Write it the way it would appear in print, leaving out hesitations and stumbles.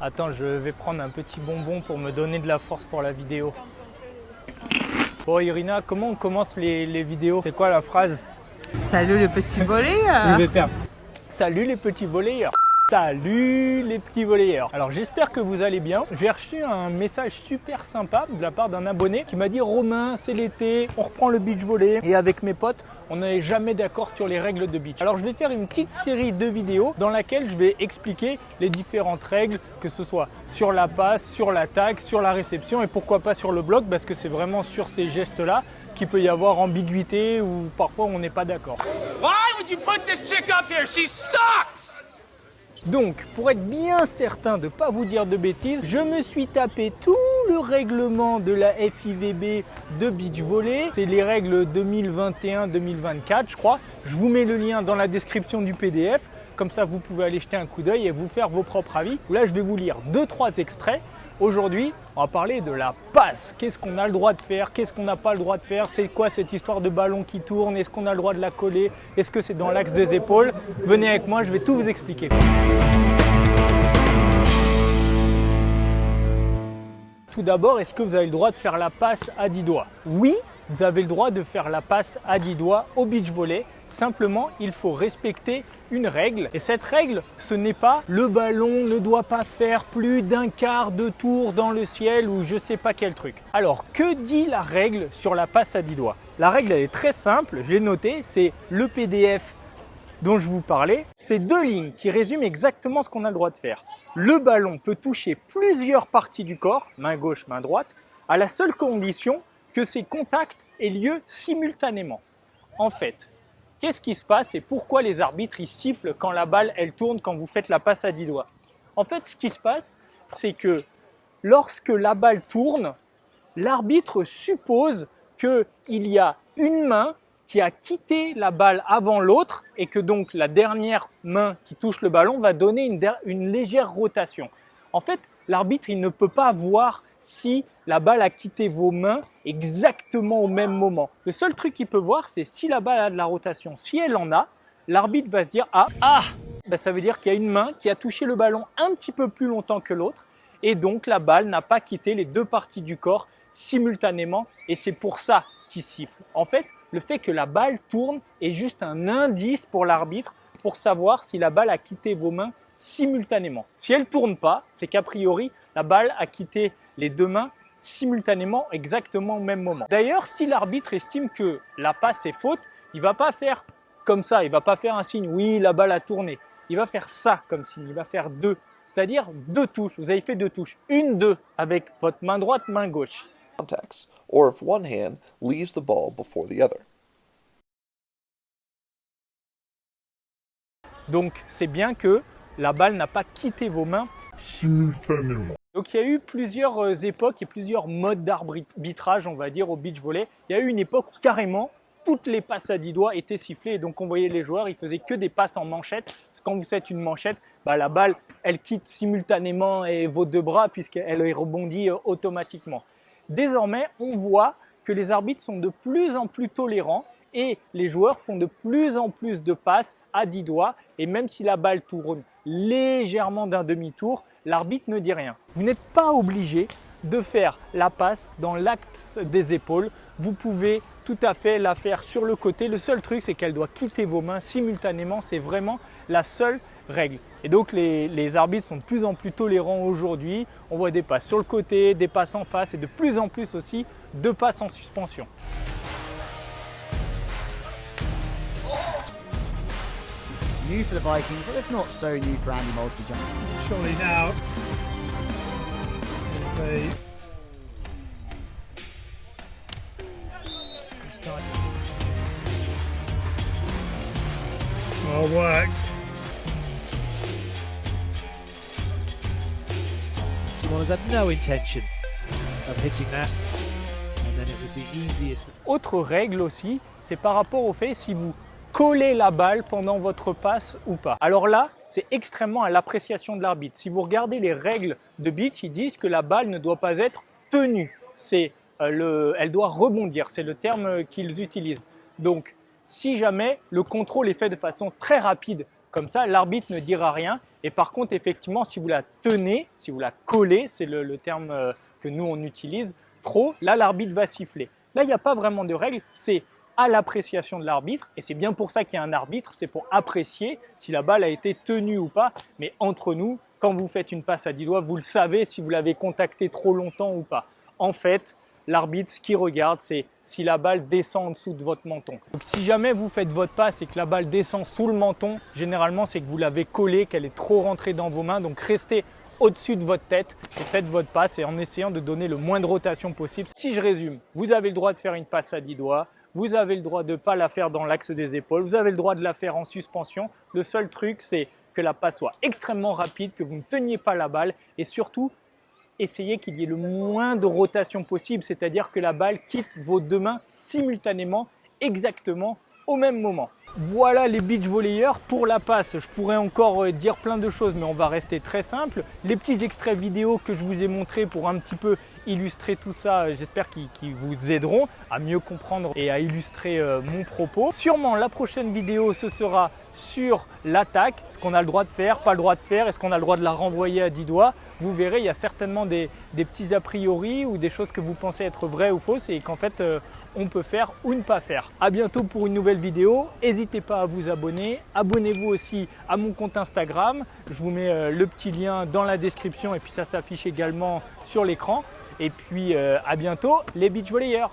Attends, je vais prendre un petit bonbon pour me donner de la force pour la vidéo. Bon Irina, comment on commence les vidéos? C'est quoi la phrase? Salut le petit volleyeur. Je vais faire salut les petits volleyeurs. Salut les petits volleyeurs. Alors j'espère que vous allez bien. J'ai reçu un message super sympa de la part d'un abonné qui m'a dit Romain, c'est l'été, on reprend le beach volley. Et avec mes potes, on n'est jamais d'accord sur les règles de beach. Alors je vais faire une petite série de vidéos dans laquelle je vais expliquer les différentes règles, que ce soit sur la passe, sur l'attaque, sur la réception et pourquoi pas sur le bloc, parce que c'est vraiment sur ces gestes-là qu'il peut y avoir ambiguïté ou parfois on n'est pas d'accord. Why would you put this chick up here? She sucks! Donc, pour être bien certain de ne pas vous dire de bêtises, je me suis tapé tout le règlement de la FIVB de beach volley. C'est les règles 2021-2024, je crois. Je vous mets le lien dans la description du PDF. Comme ça, vous pouvez aller jeter un coup d'œil et vous faire vos propres avis. Là, je vais vous lire 2-3 extraits. Aujourd'hui, on va parler de la passe. Qu'est-ce qu'on a le droit de faire? Qu'est-ce qu'on n'a pas le droit de faire? C'est quoi cette histoire de ballon qui tourne? Est-ce qu'on a le droit de la coller? Est-ce que c'est dans l'axe des épaules? Venez avec moi, je vais tout vous expliquer. Tout d'abord, est-ce que vous avez le droit de faire la passe à 10 doigts? Oui, vous avez le droit de faire la passe à 10 doigts au beach volley. Simplement, il faut respecter une règle. Et cette règle, ce n'est pas le ballon ne doit pas faire plus d'un quart de tour dans le ciel ou je sais pas quel truc. Alors, que dit la règle sur la passe à 10 doigts? La règle, elle est très simple, je l'ai noté, c'est le PDF dont je vous parlais. C'est 2 lignes qui résument exactement ce qu'on a le droit de faire. Le ballon peut toucher plusieurs parties du corps, main gauche, main droite, à la seule condition que ces contacts aient lieu simultanément. En fait, qu'est-ce qui se passe et pourquoi les arbitres ils sifflent quand la balle elle tourne quand vous faites la passe à 10 doigts? En fait, ce qui se passe, c'est que lorsque la balle tourne, l'arbitre suppose qu'il y a une main qui a quitté la balle avant l'autre et que donc la dernière main qui touche le ballon va donner une légère rotation. En fait, l'arbitre il ne peut pas voir si la balle a quitté vos mains exactement au même moment. Le seul truc qu'il peut voir, c'est si la balle a de la rotation. Si elle en a, l'arbitre va se dire « Ah, ben ça veut dire qu'il y a une main qui a touché le ballon un petit peu plus longtemps que l'autre et donc la balle n'a pas quitté les 2 parties du corps simultanément et c'est pour ça qu'il siffle. » En fait, le fait que la balle tourne est juste un indice pour l'arbitre pour savoir si la balle a quitté vos mains simultanément. Si elle ne tourne pas, c'est qu'a priori, la balle a quitté les 2 mains simultanément, exactement au même moment. D'ailleurs, si l'arbitre estime que la passe est faute, il ne va pas faire comme ça, il ne va pas faire un signe « oui, la balle a tourné ». Il va faire ça comme signe, il va faire 2, c'est-à-dire 2 touches. Vous avez fait 2 touches, 1-2 avec votre main droite, main gauche. Contacts, or if one hand leaves the ball before the other. Donc c'est bien que la balle n'a pas quitté vos mains simultanément. Donc il y a eu plusieurs époques et plusieurs modes d'arbitrage, on va dire, au beach volley. Il y a eu une époque où carrément toutes les passes à 10 doigts étaient sifflées et donc on voyait les joueurs, ils faisaient que des passes en manchette. Parce que quand vous faites une manchette, la balle elle quitte simultanément vos 2 bras puisqu'elle rebondit automatiquement. Désormais, on voit que les arbitres sont de plus en plus tolérants et les joueurs font de plus en plus de passes à 10 doigts. Et même si la balle tourne légèrement d'un demi-tour, l'arbitre ne dit rien. Vous n'êtes pas obligé de faire la passe dans l'axe des épaules. Vous pouvez tout à fait la faire sur le côté. Le seul truc, c'est qu'elle doit quitter vos mains simultanément. C'est vraiment la seule règle. Et donc les arbitres sont de plus en plus tolérants aujourd'hui. On voit des passes sur le côté, des passes en face et de plus en plus aussi de passes en suspension. New for the Vikings, but it's not so new for Andy Mould to be jumping. Surely now. It's time. Well worked. Simone's had no intention of hitting that, and then it was the easiest. Autre règle aussi, c'est par rapport au fait si vous collez la balle pendant votre passe ou pas. Alors là, c'est extrêmement à l'appréciation de l'arbitre. Si vous regardez les règles de beach, ils disent que la balle ne doit pas être tenue. Elle doit rebondir, c'est le terme qu'ils utilisent. Donc, si jamais le contrôle est fait de façon très rapide, comme ça, l'arbitre ne dira rien Et par contre, effectivement, si vous la tenez, si vous la collez, c'est le terme que nous on utilise, trop, là l'arbitre va siffler. Là, il n'y a pas vraiment de règle, c'est à l'appréciation de l'arbitre, et c'est bien pour ça qu'il y a un arbitre, c'est pour apprécier si la balle a été tenue ou pas. Mais entre nous, quand vous faites une passe à 10 doigts, vous le savez si vous l'avez contacté trop longtemps ou pas. En fait, l'arbitre, ce qu'il regarde, c'est si la balle descend en dessous de votre menton. Donc, si jamais vous faites votre passe et que la balle descend sous le menton, généralement, c'est que vous l'avez collée, qu'elle est trop rentrée dans vos mains. Donc, restez au-dessus de votre tête et faites votre passe et en essayant de donner le moins de rotation possible. Si je résume, vous avez le droit de faire une passe à 10 doigts, vous avez le droit de ne pas la faire dans l'axe des épaules, vous avez le droit de la faire en suspension. Le seul truc, c'est que la passe soit extrêmement rapide, que vous ne teniez pas la balle et surtout, essayez qu'il y ait le moins de rotation possible, c'est-à-dire que la balle quitte vos deux mains simultanément, exactement au même moment. Voilà les beach volleyeurs pour la passe. Je pourrais encore dire plein de choses, mais on va rester très simple. Les petits extraits vidéo que je vous ai montrés pour un petit peu illustrer tout ça, j'espère qu'ils vous aideront à mieux comprendre et à illustrer mon propos. Sûrement la prochaine vidéo, ce sera sur l'attaque, ce qu'on a le droit de faire, pas le droit de faire, est-ce qu'on a le droit de la renvoyer à 10 doigts. Vous verrez, il y a certainement des petits a priori ou des choses que vous pensez être vraies ou fausses et qu'en fait on peut faire ou ne pas faire. À bientôt pour une nouvelle vidéo. N'hésitez pas à vous abonner. Abonnez-vous aussi à mon compte Instagram. Je vous mets le petit lien dans la description et puis ça s'affiche également sur l'écran. Et puis à bientôt les beach volleyeurs.